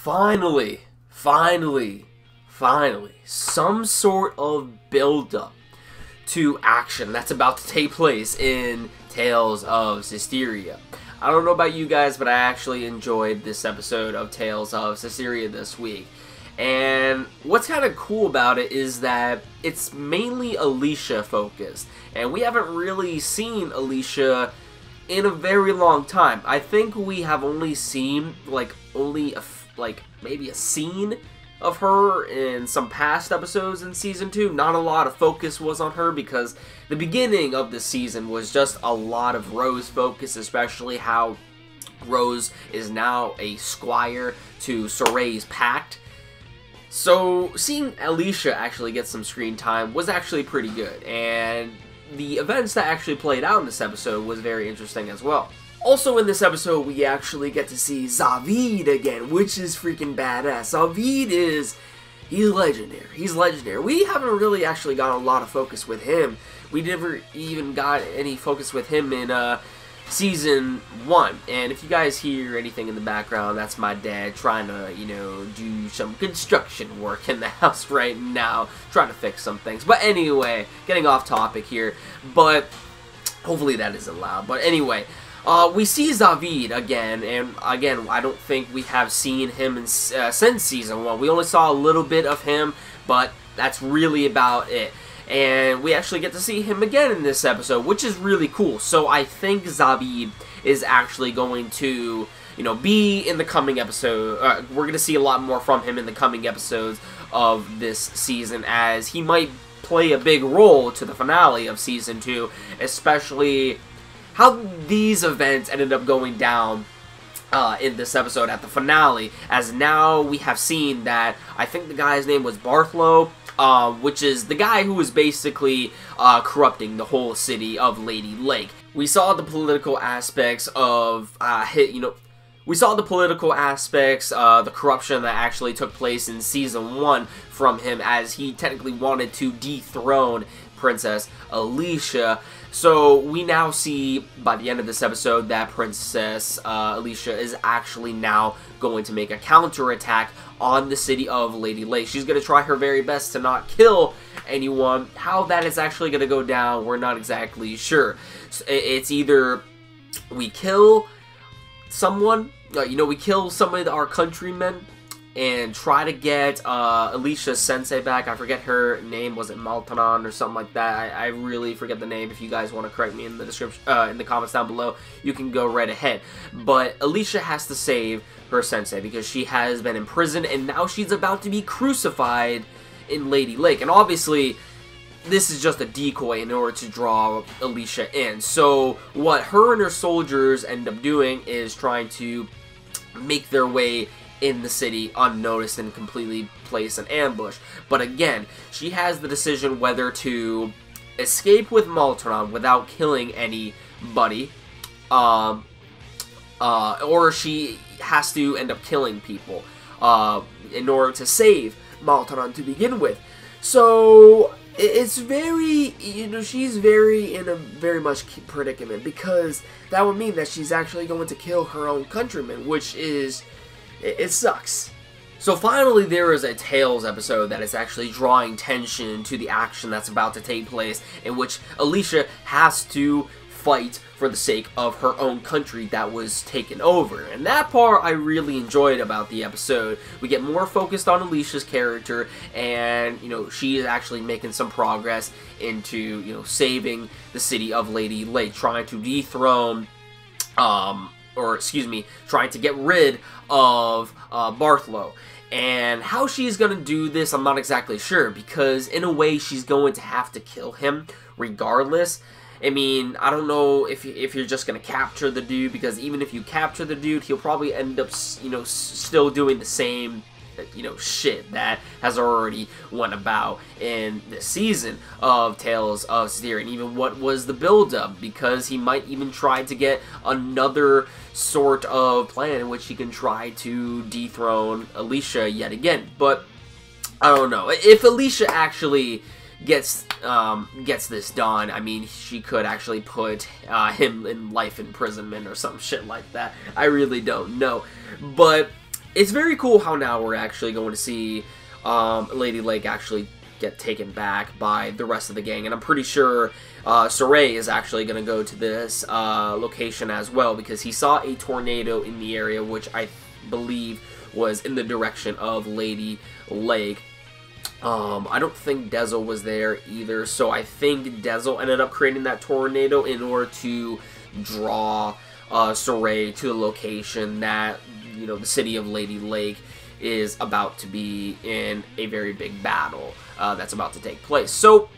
finally, some sort of build-up to action that's about to take place in Tales of Zestiria. I don't know about you guys, but I actually enjoyed this episode of Tales of Zestiria this week. And what's kind of cool about it is that it's mainly Alisha focused, and we haven't really seen Alisha in a very long time. I think we have only seen maybe a scene of her in some past episodes in Season 2. Not a lot of focus was on her because the beginning of the season was just a lot of Rose focus, especially how Rose is now a squire to Soray's pact. So seeing Alisha actually get some screen time was actually pretty good, and the events that actually played out in this episode was very interesting as well. Also in this episode, we actually get to see Zavid again, which is freaking badass. Zavid he's legendary. He's legendary. We haven't really actually got a lot of focus with him. We never even got any focus with him in Season 1. And if you guys hear anything in the background, that's my dad trying to, do some construction work in the house right now, trying to fix some things. But anyway, getting off topic here, but hopefully that isn't loud. But anyway, we see Zavid again, and again, I don't think we have seen him since Season 1. We only saw a little bit of him, but that's really about it. And we actually get to see him again in this episode, which is really cool. So I think Zavid is actually going to, be in the coming episode. We're going to see a lot more from him in the coming episodes of this season, as he might play a big role to the finale of Season 2, especially how these events ended up going down in this episode at the finale, as now we have seen that, I think the guy's name was Bartholomew, which is the guy who was basically corrupting the whole city of Lady Lake. We saw the political aspects of the corruption that actually took place in Season 1 from him, as he technically wanted to dethrone Princess Alisha. So we now see by the end of this episode that Princess Alisha is actually now going to make a counterattack on the city of Lady Lake. She's going to try her very best to not kill anyone. How that is actually going to go down, we're not exactly sure. So it's either we kill someone, we kill some of our countrymen and try to get Alisha's sensei back. I forget her name. Was it Maltanon or something like that? I really forget the name. If you guys want to correct me in the description, in the comments down below, you can go right ahead. But Alisha has to save her sensei because she has been imprisoned and now she's about to be crucified in Lady Lake. And obviously, this is just a decoy in order to draw Alisha in. So what her and her soldiers end up doing is trying to make their way in the city unnoticed and completely place an ambush. But again, she has the decision whether to escape with Maltanon without killing anybody, or she has to end up killing people in order to save Maltanon to begin with. So it's very, she's in a very much predicament, because that would mean that she's actually going to kill her own countrymen, which is, it sucks. So finally, there is a Tales episode that is actually drawing tension to the action that's about to take place, in which Alisha has to fight for the sake of her own country that was taken over. And that part I really enjoyed about the episode. We get more focused on Alisha's character, and, she is actually making some progress into, saving the city of Lady Lake, trying to dethrone, trying to get rid of Bartholomew. And how she's going to do this, I'm not exactly sure, because in a way she's going to have to kill him regardless. I mean, I don't know if you're just going to capture the dude, because even if you capture the dude, he'll probably end up, still doing the same, shit that has already went about in this season of Tales of Zestiria. And even what was the build-up, because he might even try to get another sort of plan in which he can try to dethrone Alisha yet again. But I don't know. If Alisha actually gets this done, I mean, she could actually put him in life imprisonment or some shit like that. I really don't know. But it's very cool how now we're actually going to see Lady Lake actually get taken back by the rest of the gang, and I'm pretty sure Saray is actually going to go to this location as well, because he saw a tornado in the area, which I believe was in the direction of Lady Lake. I don't think Dezel was there either, so I think Dezel ended up creating that tornado in order to draw Saray to the location that, you know, the city of Lady Lake is about to be in a very big battle that's about to take place. So,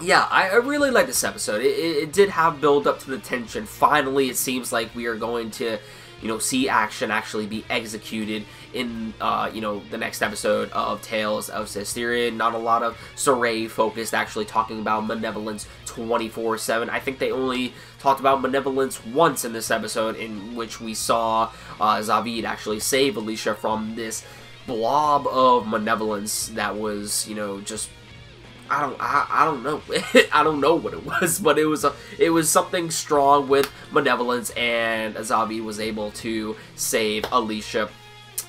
yeah, I really like this episode. It did have build up to the tension. Finally, it seems like we are going to, you know, see action actually be executed in, you know, the next episode of Tales of Zestiria. Not a lot of Saray focused, actually talking about Malevolence 24/7. I think they only talked about Malevolence once in this episode, in which we saw Zavid actually save Alisha from this blob of malevolence that was, you know, just I don't know. I don't know what it was, but it was something strong with malevolence, and Zavid was able to save Alisha.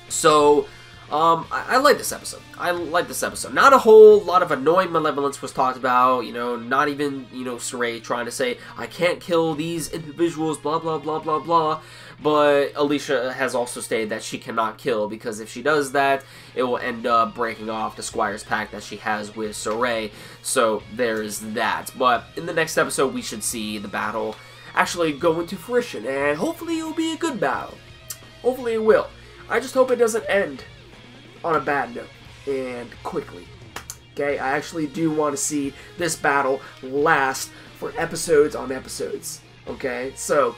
So, I like this episode. I like this episode. Not a whole lot of annoying malevolence was talked about, you know, not even, you know, Saray trying to say, I can't kill these individuals, blah, blah, blah, blah, blah. But Alisha has also stated that she cannot kill, because if she does that, it will end up breaking off the Squire's pact that she has with Saray. So, there's that. But in the next episode, we should see the battle actually go into fruition, and hopefully it will be a good battle. Hopefully it will. I just hope it doesn't end on a bad note, and quickly. Okay, I actually do want to see this battle last for episodes on episodes. Okay, so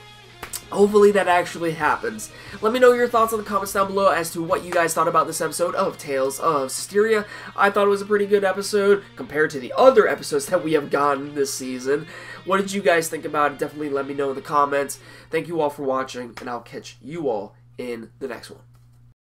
hopefully that actually happens. Let me know your thoughts in the comments down below as to what you guys thought about this episode of Tales of Zestiria. I thought it was a pretty good episode compared to the other episodes that we have gotten this season. What did you guys think about it? Definitely let me know in the comments. Thank you all for watching, and I'll catch you all in the next one.